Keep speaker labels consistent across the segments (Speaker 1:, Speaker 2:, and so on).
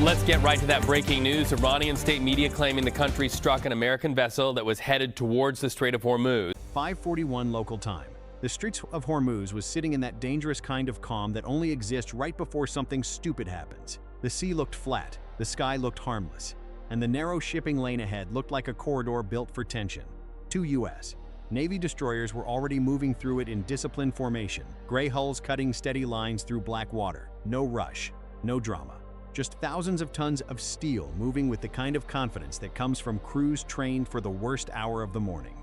Speaker 1: Let's get right to that breaking news. Iranian state media claiming the country struck an American vessel that was headed towards the Strait of Hormuz.
Speaker 2: 5:41 local time. The Strait of Hormuz was sitting in that dangerous kind of calm that only exists right before something stupid happens. The sea looked flat, the sky looked harmless, and the narrow shipping lane ahead looked like a corridor built for tension. Two U.S. Navy destroyers were already moving through it in disciplined formation, gray hulls cutting steady lines through black water. No rush, no drama. Just thousands of tons of steel moving with the kind of confidence that comes from crews trained for the worst hour of the morning.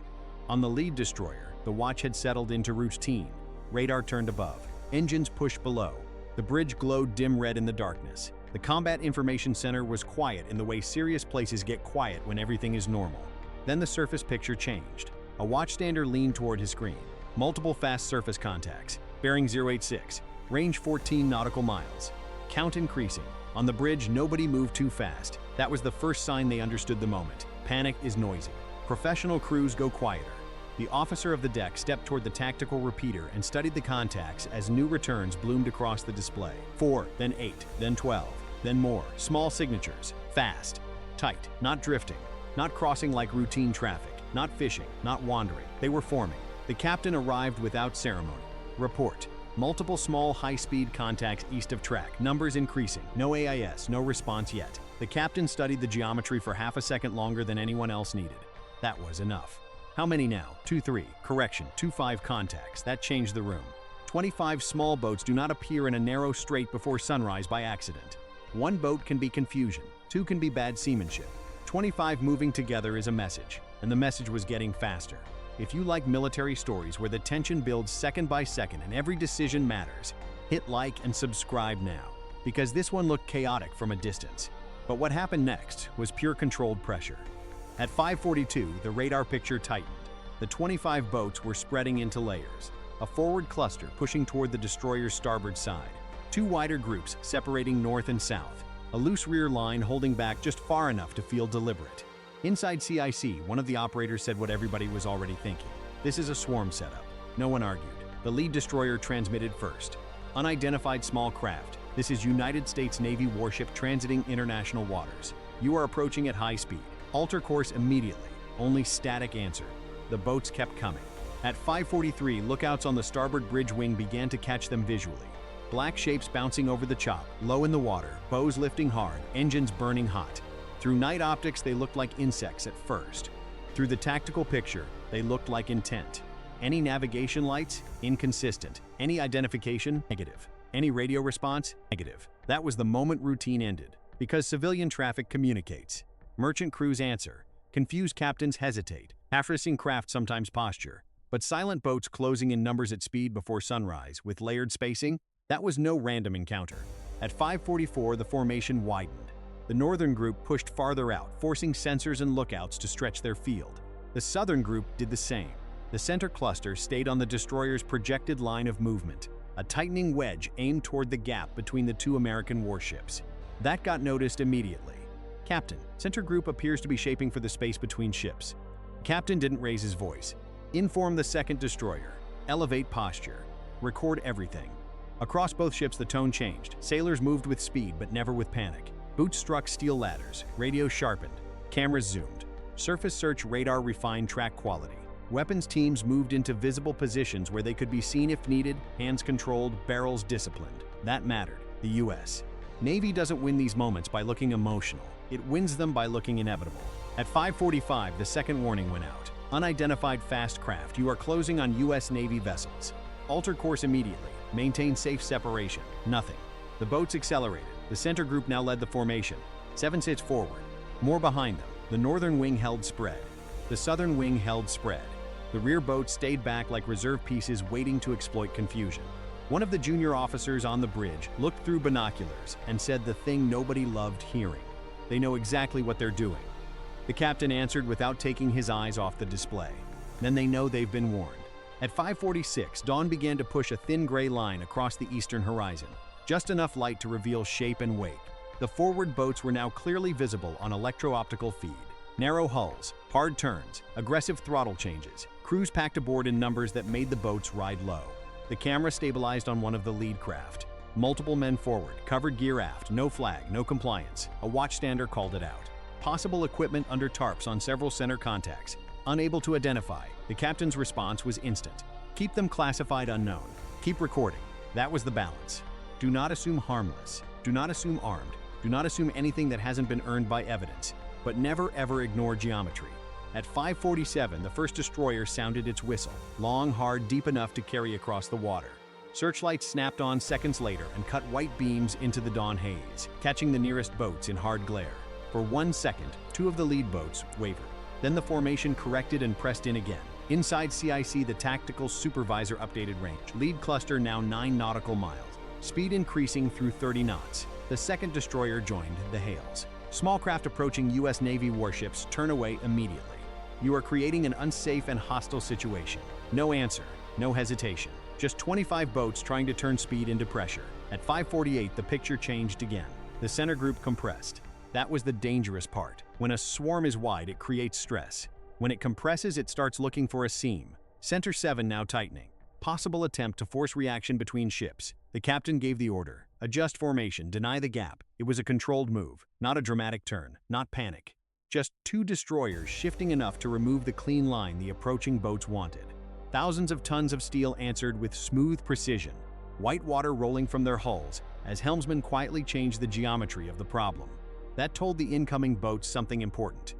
Speaker 2: On the lead destroyer, the watch had settled into routine. Radar turned above. Engines pushed below. The bridge glowed dim red in the darkness. The Combat Information Center was quiet in the way serious places get quiet when everything is normal. Then the surface picture changed. A watchstander leaned toward his screen. Multiple fast surface contacts. Bearing 086. Range 14 nautical miles. Count increasing. On the bridge, nobody moved too fast. That was the first sign they understood the moment. Panic is noisy. Professional crews go quieter. The officer of the deck stepped toward the tactical repeater and studied the contacts as new returns bloomed across the display. 4, then 8, then 12, then more. Small signatures. Fast. Tight. Not drifting. Not crossing like routine traffic. Not fishing. Not wandering. They were forming. The captain arrived without ceremony. Report. Multiple small high-speed contacts east of track, numbers increasing. No AIS, no response yet. The captain studied the geometry for half a second longer than anyone else needed. That was enough. How many now? 2-3. Correction, 2-5 contacts. That changed the room. 25 small boats do not appear in a narrow strait before sunrise by accident. One boat can be confusion. Two can be bad seamanship. 25 moving together is a message, and the message was getting faster. If you like military stories where the tension builds second by second and every decision matters, hit like and subscribe now, because this one looked chaotic from a distance. But what happened next was pure controlled pressure. At 5:42, the radar picture tightened. The 25 boats were spreading into layers, a forward cluster pushing toward the destroyer's starboard side, two wider groups separating north and south, a loose rear line holding back just far enough to feel deliberate. Inside CIC, one of the operators said what everybody was already thinking. This is a swarm setup. No one argued. The lead destroyer transmitted first. Unidentified small craft. This is United States Navy warship transiting international waters. You are approaching at high speed. Alter course immediately. Only static answer. The boats kept coming. At 5:43, lookouts on the starboard bridge wing began to catch them visually. Black shapes bouncing over the chop, low in the water, bows lifting hard, engines burning hot. Through night optics, they looked like insects at first. Through the tactical picture, they looked like intent. Any navigation lights? Inconsistent. Any identification? Negative. Any radio response? Negative. That was the moment routine ended. Because civilian traffic communicates. Merchant crews answer. Confused captains hesitate. Half-racing craft sometimes posture. But silent boats closing in numbers at speed before sunrise, with layered spacing? That was no random encounter. At 5:44, the formation widened. The northern group pushed farther out, forcing sensors and lookouts to stretch their field. The southern group did the same. The center cluster stayed on the destroyer's projected line of movement, a tightening wedge aimed toward the gap between the two American warships. That got noticed immediately. Captain, center group appears to be shaping for the space between ships. The captain didn't raise his voice. Inform the second destroyer. Elevate posture. Record everything. Across both ships, the tone changed. Sailors moved with speed, but never with panic. Boots struck steel ladders, radios sharpened, cameras zoomed. Surface search radar refined track quality. Weapons teams moved into visible positions where they could be seen if needed, hands controlled, barrels disciplined. That mattered. The U.S. Navy doesn't win these moments by looking emotional. It wins them by looking inevitable. At 5:45, the second warning went out. Unidentified fast craft, you are closing on U.S. Navy vessels. Alter course immediately. Maintain safe separation. Nothing. The boats accelerated. The center group now led the formation. 7 sits forward. More behind them. The northern wing held spread. The southern wing held spread. The rear boats stayed back like reserve pieces waiting to exploit confusion. One of the junior officers on the bridge looked through binoculars and said the thing nobody loved hearing. They know exactly what they're doing. The captain answered without taking his eyes off the display. Then they know they've been warned. At 5:46, dawn began to push a thin gray line across the eastern horizon. Just enough light to reveal shape and weight. The forward boats were now clearly visible on electro-optical feed. Narrow hulls, hard turns, aggressive throttle changes. Crews packed aboard in numbers that made the boats ride low. The camera stabilized on one of the lead craft. Multiple men forward, covered gear aft, no flag, no compliance. A watchstander called it out. Possible equipment under tarps on several center contacts. Unable to identify, the captain's response was instant. Keep them classified unknown. Keep recording. That was the balance. Do not assume harmless. Do not assume armed. Do not assume anything that hasn't been earned by evidence. But never ever ignore geometry. At 5:47, the first destroyer sounded its whistle. Long, hard, deep enough to carry across the water. Searchlights snapped on seconds later and cut white beams into the dawn haze, catching the nearest boats in hard glare. For 1 second, two of the lead boats wavered. Then the formation corrected and pressed in again. Inside CIC, the tactical supervisor updated range. Lead cluster now 9 nautical miles. Speed increasing through 30 knots. The second destroyer joined the hails. Small craft approaching U.S. Navy warships turn away immediately. You are creating an unsafe and hostile situation. No answer, no hesitation. Just 25 boats trying to turn speed into pressure. At 5:48, the picture changed again. The center group compressed. That was the dangerous part. When a swarm is wide, it creates stress. When it compresses, it starts looking for a seam. Center 7 now tightening. Possible attempt to force reaction between ships. The captain gave the order. Adjust formation, deny the gap. It was a controlled move, not a dramatic turn, not panic. Just 2 destroyers shifting enough to remove the clean line the approaching boats wanted. Thousands of tons of steel answered with smooth precision. White water rolling from their hulls as helmsmen quietly changed the geometry of the problem. That told the incoming boats something important.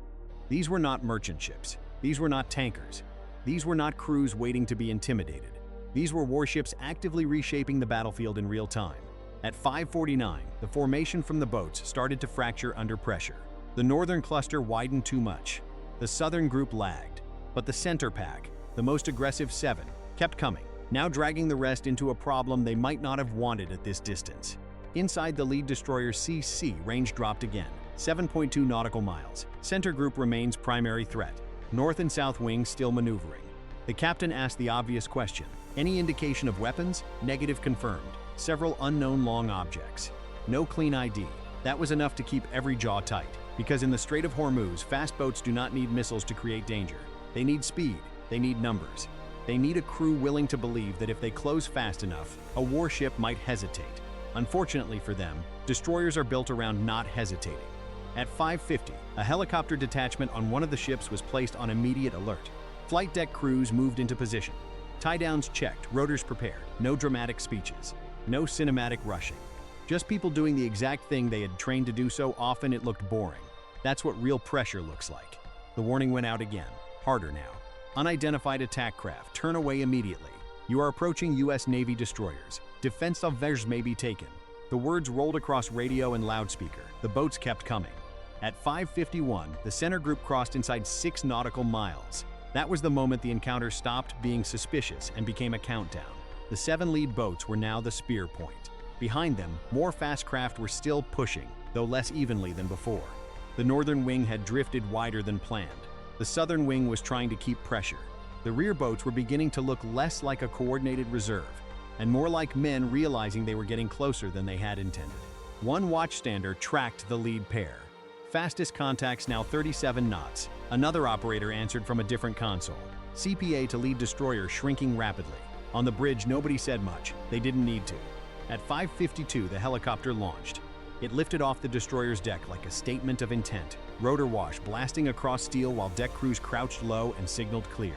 Speaker 2: These were not merchant ships. These were not tankers. These were not crews waiting to be intimidated. These were warships actively reshaping the battlefield in real time. At 5:49, the formation from the boats started to fracture under pressure. The northern cluster widened too much. The southern group lagged. But the center pack, the most aggressive 7, kept coming, now dragging the rest into a problem they might not have wanted at this distance. Inside the lead destroyer CC, range dropped again, 7.2 nautical miles. Center group remains primary threat. North and south wings still maneuvering. The captain asked the obvious question. Any indication of weapons? Negative confirmed. Several unknown long objects. No clean ID. That was enough to keep every jaw tight. Because in the Strait of Hormuz, fast boats do not need missiles to create danger. They need speed. They need numbers. They need a crew willing to believe that if they close fast enough, a warship might hesitate. Unfortunately for them, destroyers are built around not hesitating. At 5:50, a helicopter detachment on one of the ships was placed on immediate alert. Flight deck crews moved into position. Tie-downs checked, rotors prepared. No dramatic speeches. No cinematic rushing. Just people doing the exact thing they had trained to do so often it looked boring. That's what real pressure looks like. The warning went out again. Harder now. Unidentified attack craft, turn away immediately. You are approaching U.S. Navy destroyers. Defense of Verge may be taken. The words rolled across radio and loudspeaker. The boats kept coming. At 5:51, the center group crossed inside 6 nautical miles. That was the moment the encounter stopped being suspicious and became a countdown. The 7 lead boats were now the spear point. Behind them, more fast craft were still pushing, though less evenly than before. The northern wing had drifted wider than planned. The southern wing was trying to keep pressure. The rear boats were beginning to look less like a coordinated reserve, and more like men realizing they were getting closer than they had intended. One watchstander tracked the lead pair. Fastest contacts now 37 knots. Another operator answered from a different console. CPA to lead destroyer shrinking rapidly. On the bridge, nobody said much. They didn't need to. At 5:52, the helicopter launched. It lifted off the destroyer's deck like a statement of intent. Rotor wash blasting across steel while deck crews crouched low and signaled clear.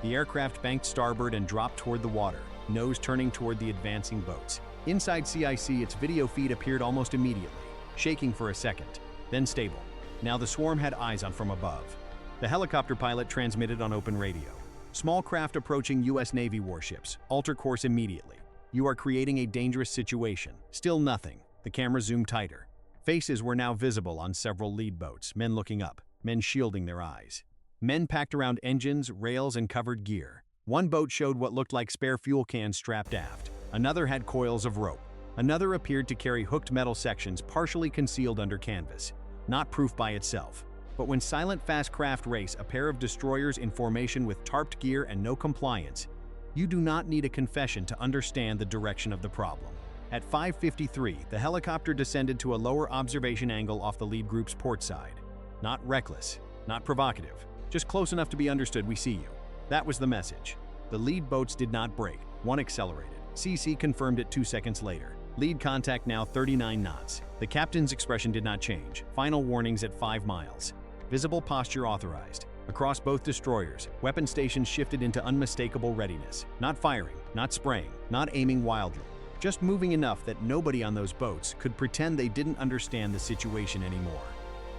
Speaker 2: The aircraft banked starboard and dropped toward the water, nose turning toward the advancing boats. Inside CIC, its video feed appeared almost immediately, shaking for a second, then stable. Now the swarm had eyes on from above. The helicopter pilot transmitted on open radio. Small craft approaching U.S. Navy warships. Alter course immediately. You are creating a dangerous situation. Still nothing. The camera zoomed tighter. Faces were now visible on several lead boats, men looking up, men shielding their eyes. Men packed around engines, rails, and covered gear. One boat showed what looked like spare fuel cans strapped aft. Another had coils of rope. Another appeared to carry hooked metal sections partially concealed under canvas. Not proof by itself. But when silent fast craft race a pair of destroyers in formation with tarped gear and no compliance, you do not need a confession to understand the direction of the problem. At 5:53, the helicopter descended to a lower observation angle off the lead group's port side. Not reckless, not provocative, just close enough to be understood we see you. That was the message. The lead boats did not break. One accelerated. CC confirmed it 2 seconds later. Lead contact now 39 knots. The captain's expression did not change. Final warnings at 5 miles. Visible posture authorized. Across both destroyers, weapon stations shifted into unmistakable readiness. Not firing, not spraying, not aiming wildly. Just moving enough that nobody on those boats could pretend they didn't understand the situation anymore.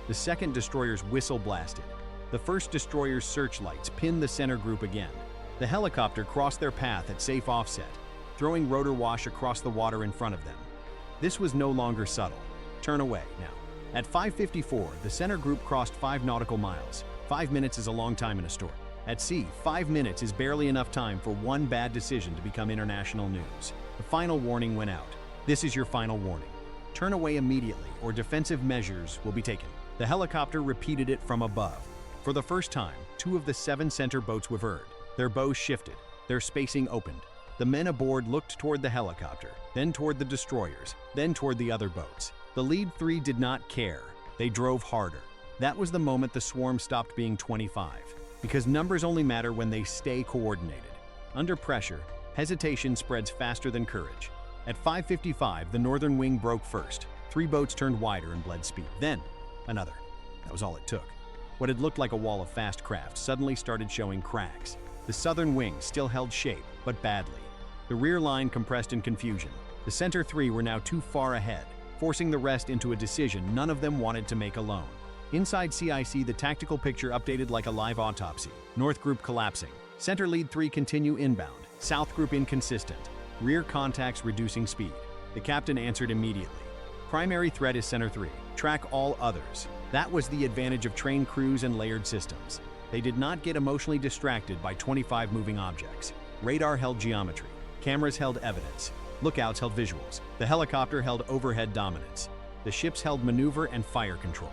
Speaker 2: The second destroyer's whistle blasted. The first destroyer's searchlights pinned the center group again. The helicopter crossed their path at safe offset, throwing rotor wash across the water in front of them. This was no longer subtle. Turn away now. At 5:54, the center group crossed 5 nautical miles. 5 minutes is a long time in a storm. At sea, 5 minutes is barely enough time for one bad decision to become international news. The final warning went out. This is your final warning. Turn away immediately or defensive measures will be taken. The helicopter repeated it from above. For the first time, 2 of the 7 center boats wavered. Their bows shifted. Their spacing opened. The men aboard looked toward the helicopter, then toward the destroyers, then toward the other boats. The lead 3 did not care. They drove harder. That was the moment the swarm stopped being 25, because numbers only matter when they stay coordinated. Under pressure, hesitation spreads faster than courage. At 5:55, the northern wing broke first. 3 boats turned wider and bled speed. Then, another. That was all it took. What had looked like a wall of fast craft suddenly started showing cracks. The southern wing still held shape, but badly. The rear line compressed in confusion. The center 3 were now too far ahead, forcing the rest into a decision none of them wanted to make alone. Inside CIC, the tactical picture updated like a live autopsy. North group collapsing. Center lead 3 continue inbound. South group inconsistent. Rear contacts reducing speed. The captain answered immediately. Primary threat is center 3. Track all others. That was the advantage of trained crews and layered systems. They did not get emotionally distracted by 25 moving objects. Radar held geometry. Cameras held evidence. Lookouts held visuals. The helicopter held overhead dominance. The ships held maneuver and fire control.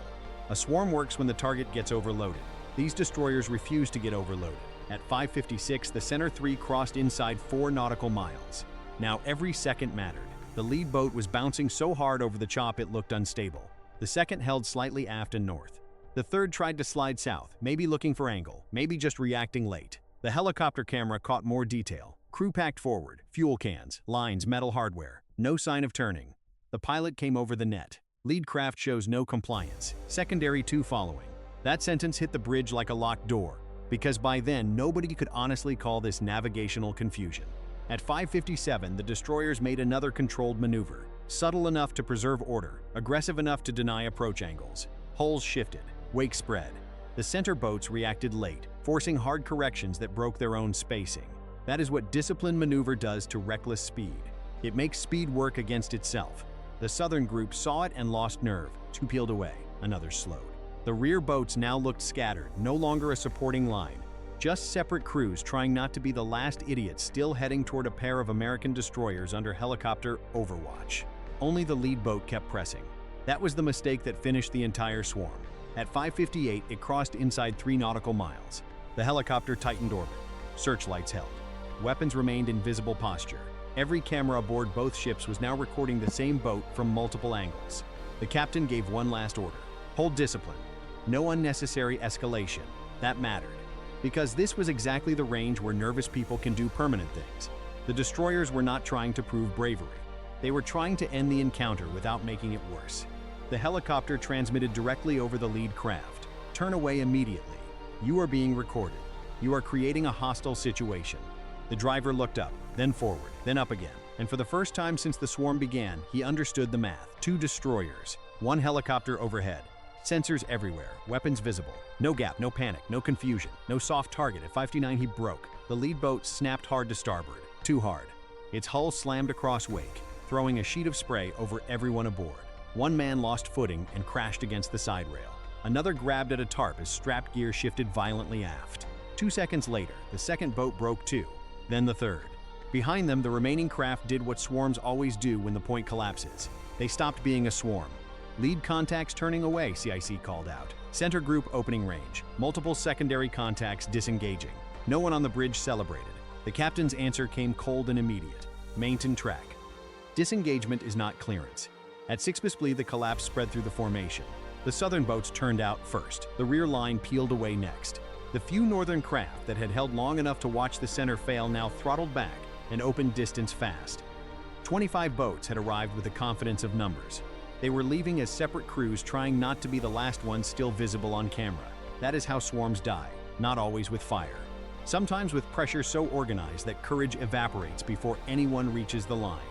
Speaker 2: A swarm works when the target gets overloaded. These destroyers refused to get overloaded. At 5:56, the center 3 crossed inside 4 nautical miles. Now every second mattered. The lead boat was bouncing so hard over the chop it looked unstable. The second held slightly aft and north. The third tried to slide south, maybe looking for angle, maybe just reacting late. The helicopter camera caught more detail. Crew packed forward, fuel cans, lines, metal hardware. No sign of turning. The pilot came over the net. Lead craft shows no compliance. Secondary 2 following. That sentence hit the bridge like a locked door, because by then nobody could honestly call this navigational confusion. At 5:57, the destroyers made another controlled maneuver, subtle enough to preserve order, aggressive enough to deny approach angles. Hulls shifted, wake spread. The center boats reacted late, forcing hard corrections that broke their own spacing. That is what disciplined maneuver does to reckless speed. It makes speed work against itself. The southern group saw it and lost nerve. 2 peeled away, another slowed. The rear boats now looked scattered, no longer a supporting line. Just separate crews trying not to be the last idiots still heading toward a pair of American destroyers under helicopter overwatch. Only the lead boat kept pressing. That was the mistake that finished the entire swarm. At 5:58, it crossed inside 3 nautical miles. The helicopter tightened orbit. Searchlights held. Weapons remained in visible posture. Every camera aboard both ships was now recording the same boat from multiple angles. The captain gave one last order. Hold discipline. No unnecessary escalation. That mattered. Because this was exactly the range where nervous people can do permanent things. The destroyers were not trying to prove bravery. They were trying to end the encounter without making it worse. The helicopter transmitted directly over the lead craft. Turn away immediately. You are being recorded. You are creating a hostile situation. The driver looked up, then forward, then up again. And for the first time since the swarm began, he understood the math. 2 destroyers, 1 helicopter overhead. Sensors everywhere, weapons visible. No gap, no panic, no confusion, no soft target. At 5:59, he broke. The lead boat snapped hard to starboard. Too hard. Its hull slammed across wake, throwing a sheet of spray over everyone aboard. 1 man lost footing and crashed against the side rail. Another grabbed at a tarp as strapped gear shifted violently aft. 2 seconds later, the second boat broke too, then the third. Behind them, the remaining craft did what swarms always do when the point collapses. They stopped being a swarm. Lead contacts turning away, CIC called out. Center group opening range. Multiple secondary contacts disengaging. No one on the bridge celebrated. The captain's answer came cold and immediate. Maintain track. Disengagement is not clearance. At 6:00, the collapse spread through the formation. The southern boats turned out first. The rear line peeled away next. The few northern craft that had held long enough to watch the center fail now throttled back and opened distance fast. 25 boats had arrived with the confidence of numbers. They were leaving as separate crews, trying not to be the last ones still visible on camera. That is how swarms die, not always with fire. Sometimes with pressure so organized that courage evaporates before anyone reaches the line.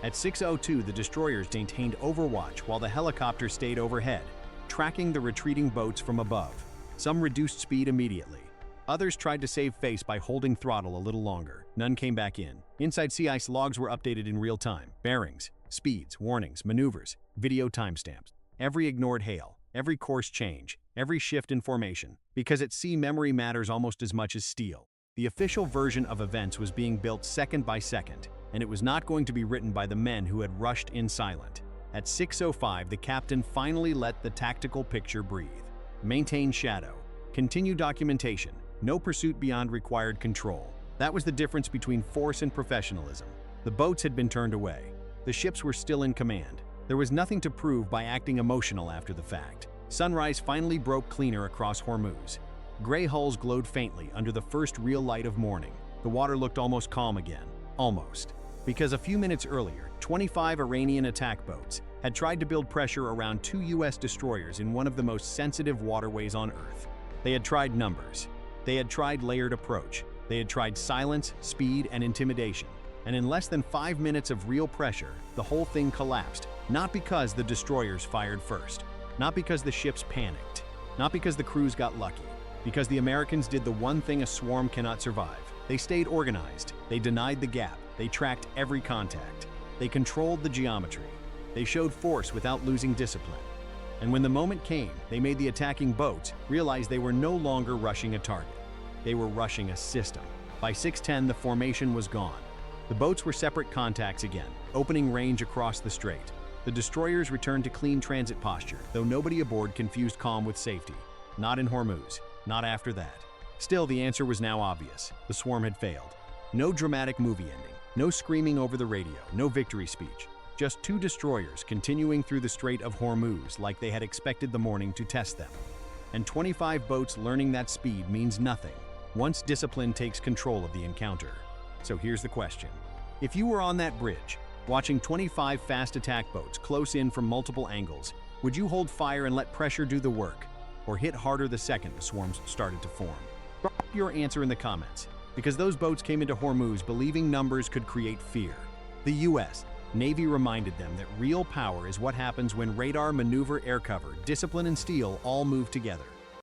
Speaker 2: At 6:02, the destroyers maintained overwatch while the helicopter stayed overhead, tracking the retreating boats from above. Some reduced speed immediately. Others tried to save face by holding throttle a little longer. None came back in. Inside sea ice logs were updated in real time. Bearings, speeds, warnings, maneuvers, video timestamps. Every ignored hail, every course change, every shift in formation. Because at sea, memory matters almost as much as steel. The official version of events was being built second by second, and it was not going to be written by the men who had rushed in silent. At 6:05, the captain finally let the tactical picture breathe. Maintain shadow. Continue documentation. No pursuit beyond required control. That was the difference between force and professionalism. The boats had been turned away. The ships were still in command. There was nothing to prove by acting emotional after the fact. Sunrise finally broke cleaner across Hormuz. Gray hulls glowed faintly under the first real light of morning. The water looked almost calm again. Almost. Because a few minutes earlier, 25 Iranian attack boats had tried to build pressure around 2 U.S. destroyers in one of the most sensitive waterways on Earth. They had tried numbers. They had tried layered approach. They had tried silence, speed, and intimidation. And in less than 5 minutes of real pressure, the whole thing collapsed. Not because the destroyers fired first. Not because the ships panicked. Not because the crews got lucky. Because the Americans did the one thing a swarm cannot survive. They stayed organized. They denied the gap. They tracked every contact. They controlled the geometry. They showed force without losing discipline. And when the moment came, they made the attacking boats realize they were no longer rushing a target. They were rushing a system. By 6:10, the formation was gone. The boats were separate contacts again, opening range across the strait. The destroyers returned to clean transit posture, though nobody aboard confused calm with safety. Not in Hormuz. Not after that. Still, the answer was now obvious. The swarm had failed. No dramatic movie ending. No screaming over the radio. No victory speech. Just 2 destroyers continuing through the Strait of Hormuz like they had expected the morning to test them. And 25 boats learning that speed means nothing once discipline takes control of the encounter. So here's the question. If you were on that bridge, watching 25 fast attack boats close in from multiple angles, would you hold fire and let pressure do the work? Or hit harder the second the swarms started to form? Drop your answer in the comments, because those boats came into Hormuz believing numbers could create fear. The U.S. Navy reminded them that real power is what happens when radar, maneuver, air cover, discipline, and steel all move together.